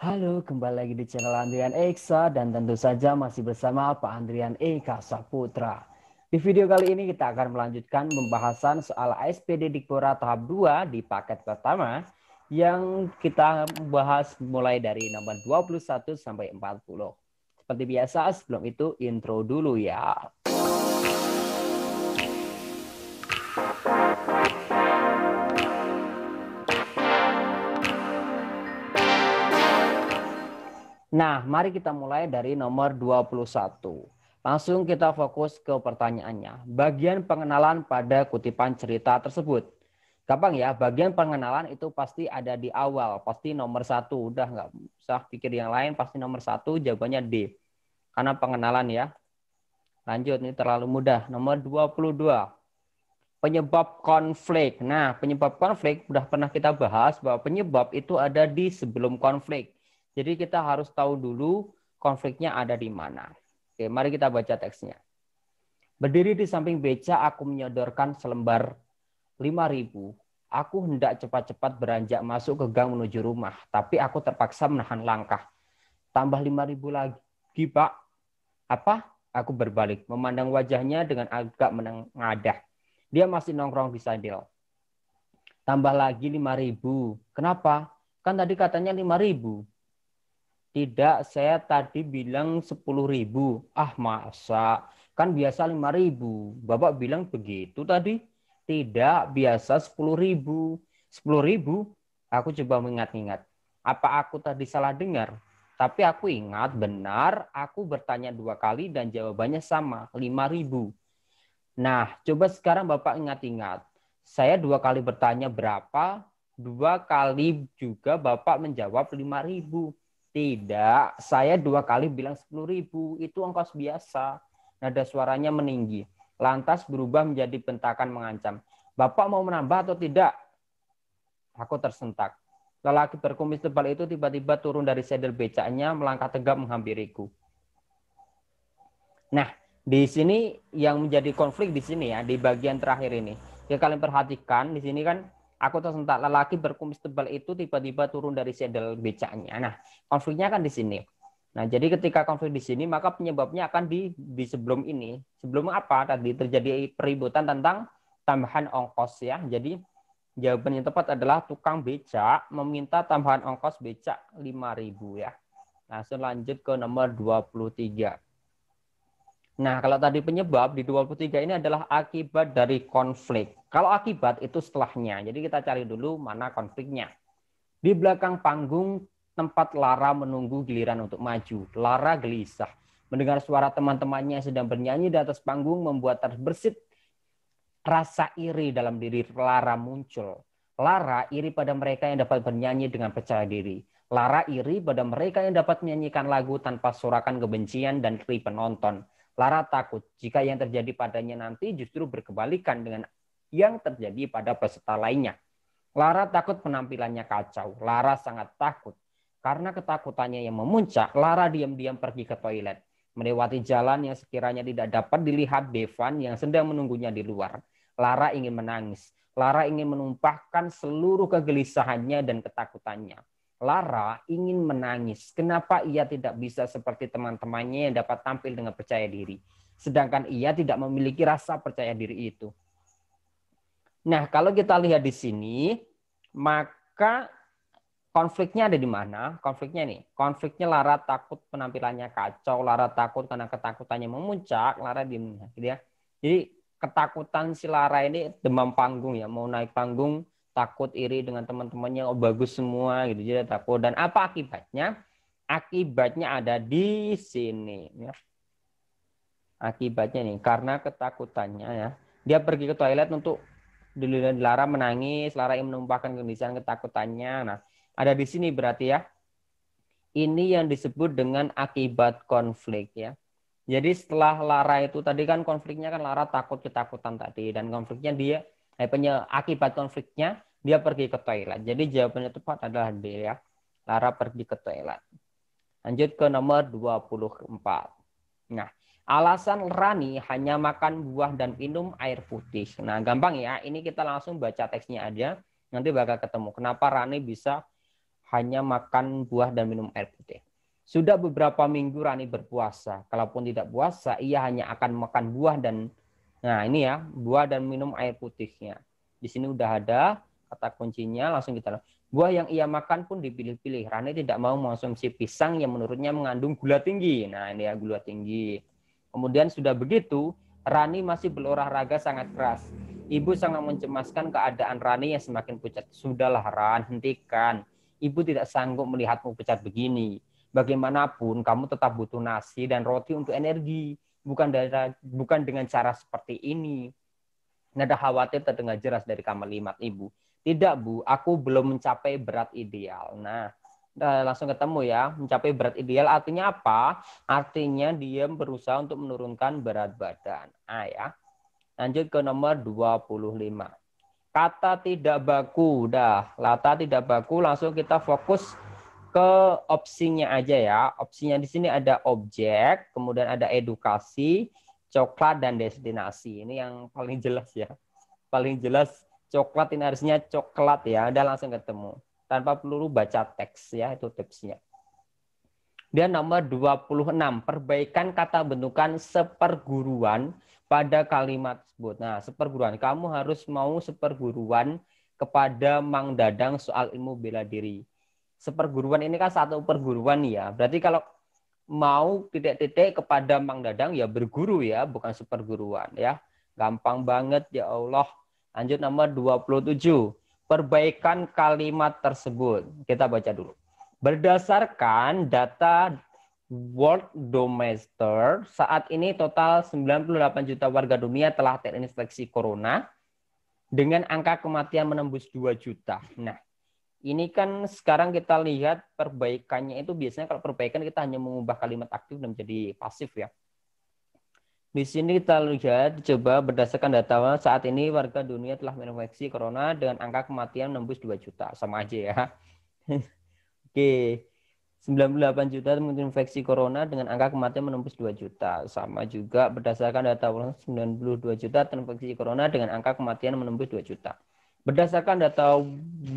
Halo, kembali lagi di channel Andrian Eksa dan tentu saja masih bersama Pak Andrian Eka Saputra. Di video kali ini kita akan melanjutkan pembahasan soal ASPD Dikpora tahap 2 di paket pertama yang kita bahas mulai dari nomor 21 sampai 40. Seperti biasa, sebelum itu intro dulu ya. Nah, mari kita mulai dari nomor 21. Langsung kita fokus ke pertanyaannya. Bagian pengenalan pada kutipan cerita tersebut. Gampang ya, bagian pengenalan itu pasti ada di awal. Pasti nomor 1. Udah nggak usah pikir yang lain, pasti nomor 1, jawabannya D. Karena pengenalan ya. Lanjut, ini terlalu mudah. Nomor 22. Penyebab konflik. Nah, penyebab konflik sudah pernah kita bahas bahwa penyebab itu ada di sebelum konflik. Jadi kita harus tahu dulu konfliknya ada di mana. Oke, mari kita baca teksnya. Berdiri di samping beca, aku menyodorkan selembar 5.000. Aku hendak cepat-cepat beranjak masuk ke gang menuju rumah, tapi aku terpaksa menahan langkah. Tambah 5.000 lagi, Pak. Apa? Aku berbalik, memandang wajahnya dengan agak menengadah. Dia masih nongkrong di sadel. Tambah lagi 5.000. Kenapa? Kan tadi katanya 5.000. Tidak, saya tadi bilang 10.000. Ah, masa? Kan biasa 5.000. Bapak bilang begitu tadi? Tidak, biasa 10.000. 10.000? Aku coba mengingat-ingat. Apa aku tadi salah dengar? Tapi aku ingat benar, aku bertanya 2 kali dan jawabannya sama, 5.000. Nah, coba sekarang Bapak ingat-ingat. Saya 2 kali bertanya berapa, 2 kali juga Bapak menjawab 5.000. Tidak, saya 2 kali bilang 10.000. Itu ongkos biasa. Nada suaranya meninggi. Lantas berubah menjadi bentakan mengancam. Bapak mau menambah atau tidak? Aku tersentak. Lelaki berkumis tebal itu tiba-tiba turun dari sedel becaknya, melangkah tegap menghampiriku. Nah, di sini yang menjadi konflik di sini ya, di bagian terakhir ini. Ya kalian perhatikan, di sini kan aku tersentak, lelaki berkumis tebal itu tiba-tiba turun dari sedel becaknya. Nah, konfliknya kan di sini. Nah, jadi ketika konflik di sini, maka penyebabnya akan di sebelum ini. Sebelum apa? Tadi terjadi peributan tentang tambahan ongkos ya. Jadi jawaban yang tepat adalah tukang becak meminta tambahan ongkos becak 5.000 ya. Langsung lanjut ke nomor 23. Nah, kalau tadi penyebab di 23 ini adalah akibat dari konflik. Kalau akibat itu setelahnya. Jadi kita cari dulu mana konfliknya. Di belakang panggung tempat Lara menunggu giliran untuk maju. Lara gelisah. Mendengar suara teman-temannya yang sedang bernyanyi di atas panggung membuat terbersit rasa iri dalam diri Lara muncul. Lara iri pada mereka yang dapat bernyanyi dengan percaya diri. Lara iri pada mereka yang dapat menyanyikan lagu tanpa sorakan kebencian dan iri penonton. Lara takut jika yang terjadi padanya nanti justru berkebalikan dengan yang terjadi pada peserta lainnya. Lara takut penampilannya kacau. Lara sangat takut. Karena ketakutannya yang memuncak, Lara diam-diam pergi ke toilet. Melewati jalan yang sekiranya tidak dapat dilihat Devan yang sedang menunggunya di luar. Lara ingin menangis. Lara ingin menumpahkan seluruh kegelisahannya dan ketakutannya. Lara ingin menangis. Kenapa ia tidak bisa seperti teman-temannya yang dapat tampil dengan percaya diri? Sedangkan ia tidak memiliki rasa percaya diri itu. Nah, kalau kita lihat di sini, maka konfliknya ada di mana? Konfliknya nih, konfliknya Lara takut penampilannya kacau, Lara takut karena ketakutannya memuncak, Lara diem, gitu ya. Jadi ketakutan si Lara ini demam panggung ya, mau naik panggung takut iri dengan teman-temannya, oh bagus semua gitu, jadi takut. Dan apa akibatnya? Akibatnya ada di sini. Ya. Akibatnya nih, karena ketakutannya ya, dia pergi ke toilet untuk Lara menangis, Lara yang menumpahkan kegelisahan ketakutannya. Nah, ada di sini berarti ya. Ini yang disebut dengan akibat konflik ya. Jadi setelah Lara itu tadi kan konfliknya kan Lara takut ketakutan tadi dan konfliknya dia akibat konfliknya dia pergi ke toilet. Jadi jawabannya tepat adalah D ya. Lara pergi ke toilet. Lanjut ke nomor 24. Nah, alasan Rani hanya makan buah dan minum air putih. Nah, gampang ya. Ini kita langsung baca teksnya aja. Nanti bakal ketemu. Kenapa Rani bisa hanya makan buah dan minum air putih. Sudah beberapa minggu Rani berpuasa. Kalaupun tidak puasa, ia hanya akan makan buah dan, nah ini ya, buah dan minum air putihnya. Di sini udah ada kata kuncinya, langsung kita. Buah yang ia makan pun dipilih-pilih. Rani tidak mau mengonsumsi pisang yang menurutnya mengandung gula tinggi. Nah ini ya, gula tinggi. Kemudian sudah begitu, Rani masih berolahraga sangat keras. Ibu sangat mencemaskan keadaan Rani yang semakin pucat. Sudahlah Ran, hentikan. Ibu tidak sanggup melihatmu pucat begini. Bagaimanapun kamu tetap butuh nasi dan roti untuk energi. Bukan dengan cara seperti ini. Nada khawatir terdengar jelas dari kalimat ibu. Tidak Bu, aku belum mencapai berat ideal. Nah, langsung ketemu ya. Mencapai berat ideal artinya apa? Artinya dia berusaha untuk menurunkan berat badan. Ya. Lanjut ke nomor 25. Kata tidak baku. Kata tidak baku langsung kita fokus ke opsinya aja ya. Opsinya di sini ada objek, kemudian ada edukasi, coklat, dan destinasi. Ini yang paling jelas ya. Paling jelas coklat ini harusnya coklat ya. Udah langsung ketemu. Tanpa perlu baca teks ya, itu tipsnya. Dan nomor 26, perbaikan kata bentukan seperguruan pada kalimat tersebut. Nah, seperguruan. Kamu harus mau seperguruan kepada Mang Dadang soal ilmu bela diri. Seperguruan ini kan satu perguruan ya. Berarti kalau mau titik-titik kepada Mang Dadang ya berguru ya, bukan seperguruan ya. Gampang banget ya Allah. Lanjut nomor 27. Perbaikan kalimat tersebut. Kita baca dulu. Berdasarkan data Worldometer, saat ini total 98 juta warga dunia telah terinfeksi corona dengan angka kematian menembus 2 juta. Nah, ini kan sekarang kita lihat perbaikannya itu biasanya kalau perbaikan kita hanya mengubah kalimat aktif dan menjadi pasif ya. Di sini kita lihat coba berdasarkan data saat ini warga dunia telah terinfeksi corona dengan angka kematian menembus 2 juta. Sama aja ya. Oke. 98 juta terinfeksi corona dengan angka kematian menembus 2 juta. Sama juga berdasarkan data 92 juta terinfeksi corona dengan angka kematian menembus 2 juta. Berdasarkan data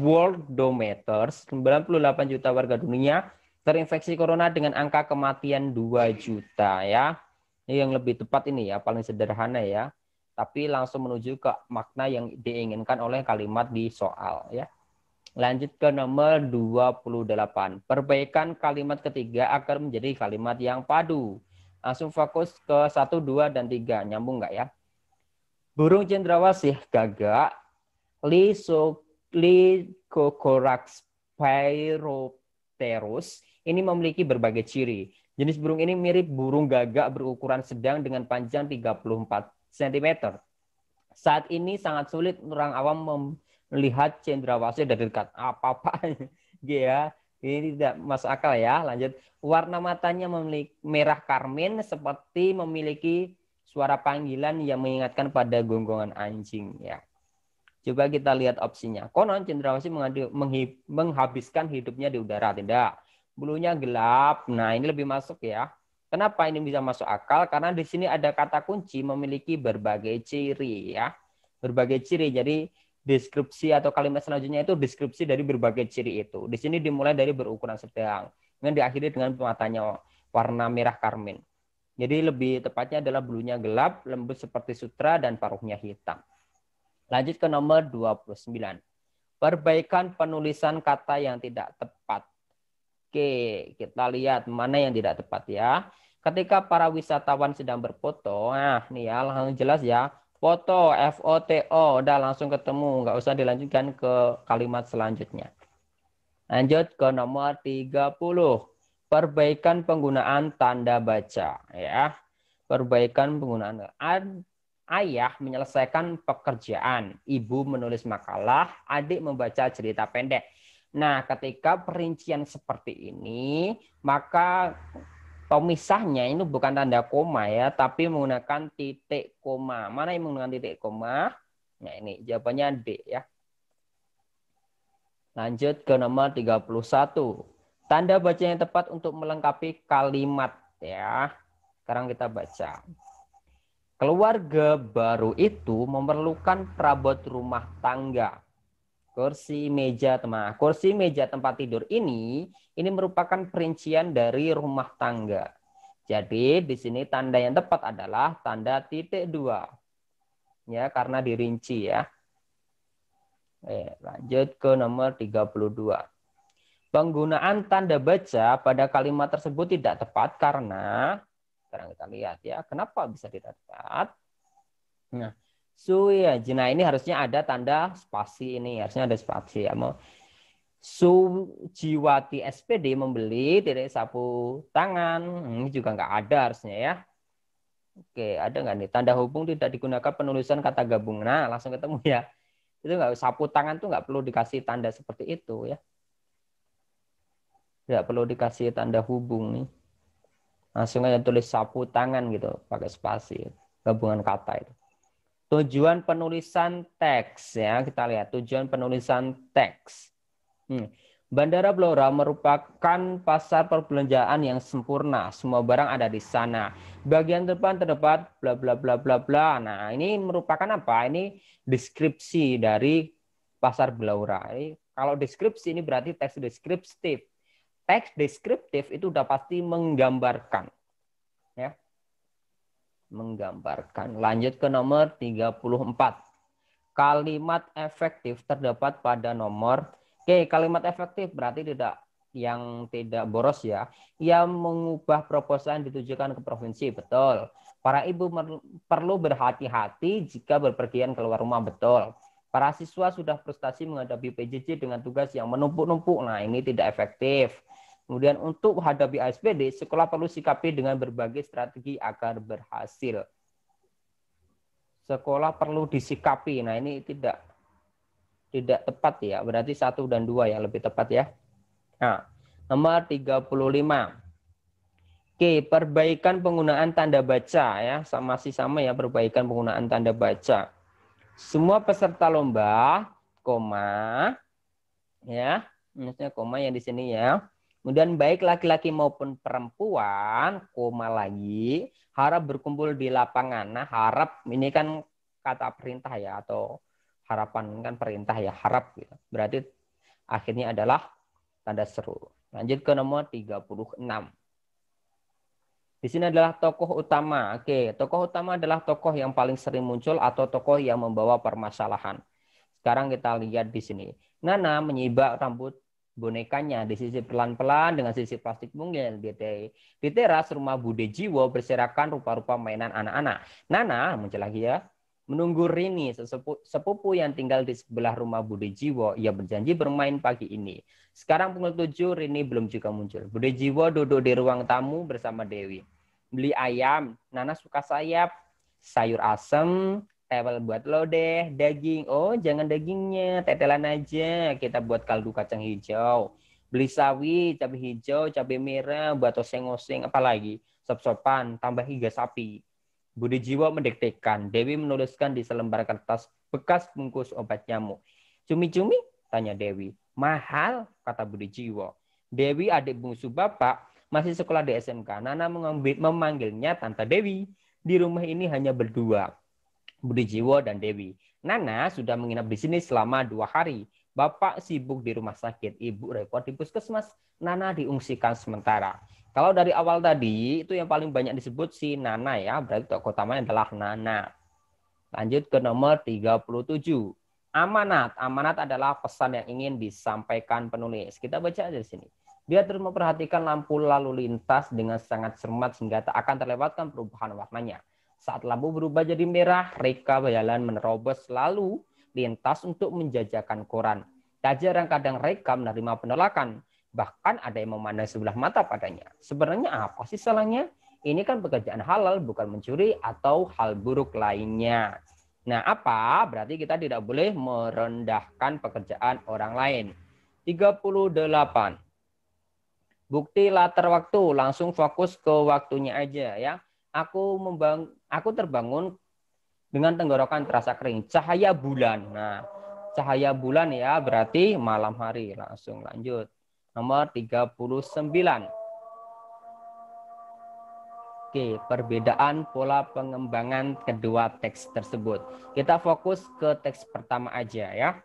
Worldometer, 98 juta warga dunia terinfeksi corona dengan angka kematian 2 juta ya. Ini yang lebih tepat ini ya, paling sederhana ya. Tapi langsung menuju ke makna yang diinginkan oleh kalimat di soal ya. Lanjut ke nomor 28. Perbaikan kalimat ketiga agar menjadi kalimat yang padu. Langsung fokus ke 1, 2, dan 3. Nyambung nggak ya? Burung cendrawasih gagak, Lycocorax pyropterus, ini memiliki berbagai ciri. Jenis burung ini mirip burung gagak berukuran sedang dengan panjang 34 cm. Saat ini sangat sulit orang awam melihat cendrawasih dari dekat. Apa-apa ya. Ini tidak masuk akal ya. Lanjut. Warna matanya memiliki merah karmin seperti memiliki suara panggilan yang mengingatkan pada gonggongan anjing ya. Coba kita lihat opsinya. Konon cendrawasih menghabiskan hidupnya di udara. Tidak. Bulunya gelap. Nah, ini lebih masuk ya. Kenapa ini bisa masuk akal? Karena di sini ada kata kunci memiliki berbagai ciri ya. Berbagai ciri. Jadi deskripsi atau kalimat selanjutnya itu deskripsi dari berbagai ciri itu. Di sini dimulai dari berukuran sedang. Kemudian diakhiri dengan matanya warna merah karmin. Jadi lebih tepatnya adalah bulunya gelap, lembut seperti sutra, dan paruhnya hitam. Lanjut ke nomor 29. Perbaikan penulisan kata yang tidak tepat. Oke, kita lihat mana yang tidak tepat ya. Ketika para wisatawan sedang berfoto, nah nih ya langsung jelas ya. Foto, FOTO, udah langsung ketemu. Nggak usah dilanjutkan ke kalimat selanjutnya. Lanjut ke nomor 30. Perbaikan penggunaan tanda baca. Ya. Perbaikan penggunaan. Ayah menyelesaikan pekerjaan. Ibu menulis makalah. Adik membaca cerita pendek. Nah, ketika perincian seperti ini, maka pemisahnya ini bukan tanda koma ya, tapi menggunakan titik koma. Mana yang menggunakan titik koma? Nah, ini jawabannya D ya. Lanjut ke nomor 31. Tanda baca yang tepat untuk melengkapi kalimat ya. Sekarang kita baca. Keluarga baru itu memerlukan perabot rumah tangga. Kursi, meja, teman. Kursi, meja, tempat tidur ini merupakan perincian dari rumah tangga. Jadi di sini tanda yang tepat adalah tanda titik dua. Ya, karena dirinci ya. Lanjut ke nomor 32. Penggunaan tanda baca pada kalimat tersebut tidak tepat karena, sekarang kita lihat ya, kenapa bisa tidak tepat. Nah, nah ini harusnya ada tanda spasi ini, harusnya ada spasi ya. Sujiwati SPD membeli titik sapu tangan, ini juga nggak ada harusnya ya. Oke, ada nggak nih? Tanda hubung tidak digunakan penulisan kata gabung. Nah, langsung ketemu ya. Itu nggak, sapu tangan tuh nggak perlu dikasih tanda seperti itu ya. Nggak perlu dikasih tanda hubung nih. Langsung aja tulis sapu tangan gitu, pakai spasi, gabungan kata itu. Tujuan penulisan teks ya, kita lihat tujuan penulisan teks. Bandara Blora merupakan pasar perbelanjaan yang sempurna. Semua barang ada di sana. Bagian depan terdapat bla bla bla bla bla. Nah, ini merupakan apa? Ini deskripsi dari pasar Blora. Kalau deskripsi ini berarti teks deskriptif. Teks deskriptif itu udah pasti menggambarkan. Ya. Menggambarkan. Lanjut ke nomor 34. Kalimat efektif terdapat pada nomor. Oke, kalimat efektif berarti tidak boros ya. Yang mengubah proposal yang ditujukan ke provinsi, betul. Para ibu perlu berhati-hati jika berpergian keluar rumah, betul. Para siswa sudah frustasi menghadapi PJJ dengan tugas yang menumpuk-numpuk. Nah, ini tidak efektif. Kemudian untuk menghadapi ASPD, sekolah perlu sikapi dengan berbagai strategi agar berhasil. Sekolah perlu disikapi. Nah, ini tidak tepat ya. Berarti 1 dan 2 yang lebih tepat ya. Nah, nomor 35. Oke, perbaikan penggunaan tanda baca ya. Masih sama ya, perbaikan penggunaan tanda baca. Semua peserta lomba, koma ya. Maksudnya koma yang di sini ya. Kemudian baik laki-laki maupun perempuan, koma lagi, harap berkumpul di lapangan. Nah, harap ini kan kata perintah ya, atau harapan kan perintah ya, harap gitu. Berarti akhirnya adalah tanda seru. Lanjut ke nomor 36. Di sini adalah tokoh utama. Oke, tokoh utama adalah tokoh yang paling sering muncul atau tokoh yang membawa permasalahan. Sekarang kita lihat di sini. Nana menyibak rambut bonekanya, disisip pelan-pelan dengan sisip plastik mungil. Di teras rumah Bude Jiwo berserakan rupa-rupa mainan anak-anak. Nana muncul lagi ya. Menunggu Rini, sepupu yang tinggal di sebelah rumah Bude Jiwo. Ia berjanji bermain pagi ini. Sekarang pukul 7, Rini belum juga muncul. Bude Jiwo duduk di ruang tamu bersama Dewi. Beli ayam, Nana suka sayap, sayur asem, tewel buat lo deh, daging. Oh, jangan dagingnya, tetelan aja. Kita buat kaldu kacang hijau. Beli sawi, cabai hijau, cabai merah, buat oseng-oseng, apalagi sop-sopan, tambah iga sapi. Budi Jiwo mendektekan. Dewi menuliskan di selembar kertas bekas bungkus obat nyamuk. Cumi-cumi? Tanya Dewi. Mahal, kata Budi Jiwo. Dewi adik bungsu bapak, masih sekolah di SMK. Nana memanggilnya Tante Dewi. Di rumah ini hanya berdua, Budi Jiwo dan Dewi. Nana sudah menginap di sini selama 2 hari. Bapak sibuk di rumah sakit, ibu repot di puskesmas. Nana diungsikan sementara. Kalau dari awal tadi, itu yang paling banyak disebut si Nana ya. Berarti tokoh utamanya adalah Nana. Lanjut ke nomor 37. Amanat. Amanat adalah pesan yang ingin disampaikan penulis. Kita baca aja di sini. Dia terus memperhatikan lampu lalu lintas dengan sangat cermat sehingga tak akan terlewatkan perubahan warnanya. Saat lampu berubah jadi merah, Reka berjalan menerobos lalu lintas untuk menjajakan koran. Tak jarang kadang Reka menerima penolakan. Bahkan ada yang memandang sebelah mata padanya. Sebenarnya apa sih salahnya? Ini kan pekerjaan halal, bukan mencuri atau hal buruk lainnya. Nah, apa? Berarti kita tidak boleh merendahkan pekerjaan orang lain. 38. Bukti latar waktu, langsung fokus ke waktunya aja ya. Aku terbangun dengan tenggorokan terasa kering. Cahaya bulan. Nah, cahaya bulan ya berarti malam hari. Langsung lanjut. Nomor 39. Oke, perbedaan pola pengembangan kedua teks tersebut. Kita fokus ke teks pertama aja ya.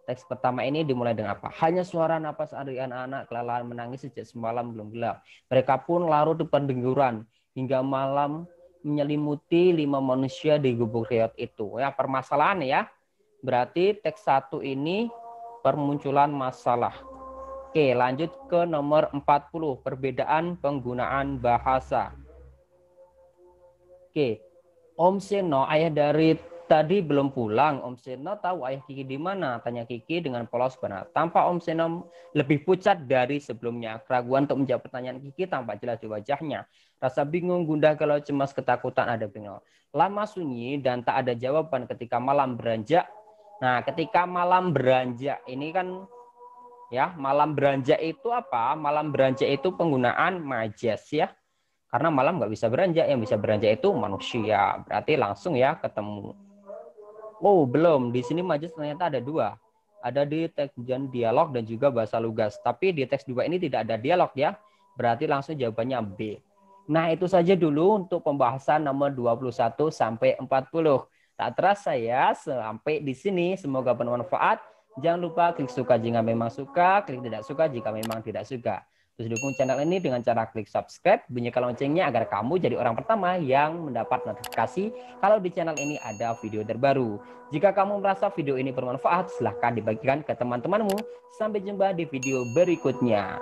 Teks pertama ini dimulai dengan apa? Hanya suara napas adik anak-anak kelelahan menangis sejak semalam belum gelap. Mereka pun larut di pendengguran hingga malam menyelimuti 5 manusia di gubuk riot itu. Ya, permasalahan ya. Berarti teks 1 ini permunculan masalah. Oke, lanjut ke nomor 40, perbedaan penggunaan bahasa. Oke, Om Seno, ayah dari tadi belum pulang. Om Seno tahu ayah Kiki di mana? Tanya Kiki dengan polos benar. Tampak Om Seno lebih pucat dari sebelumnya. Keraguan untuk menjawab pertanyaan Kiki tampak jelas di wajahnya. Rasa bingung, gundah, galau, cemas, ketakutan ada bingung. Lama sunyi dan tak ada jawaban ketika malam beranjak. Nah, ketika malam beranjak ini kan ya, malam beranjak itu apa? Malam beranjak itu penggunaan majas ya. Karena malam nggak bisa beranjak, yang bisa beranjak itu manusia. Berarti langsung ya ketemu. Oh, belum. Di sini majas ternyata ada 2. Ada di teks dialog dan juga bahasa lugas. Tapi di teks 2 ini tidak ada dialog ya. Berarti langsung jawabannya B. Nah, itu saja dulu untuk pembahasan nomor 21 sampai 40. Tak terasa ya sampai di sini. Semoga bermanfaat. Jangan lupa klik suka jika memang suka, klik tidak suka jika memang tidak suka. Terus dukung channel ini dengan cara klik subscribe, bunyikan loncengnya agar kamu jadi orang pertama yang mendapat notifikasi kalau di channel ini ada video terbaru. Jika kamu merasa video ini bermanfaat, silahkan dibagikan ke teman-temanmu. Sampai jumpa di video berikutnya.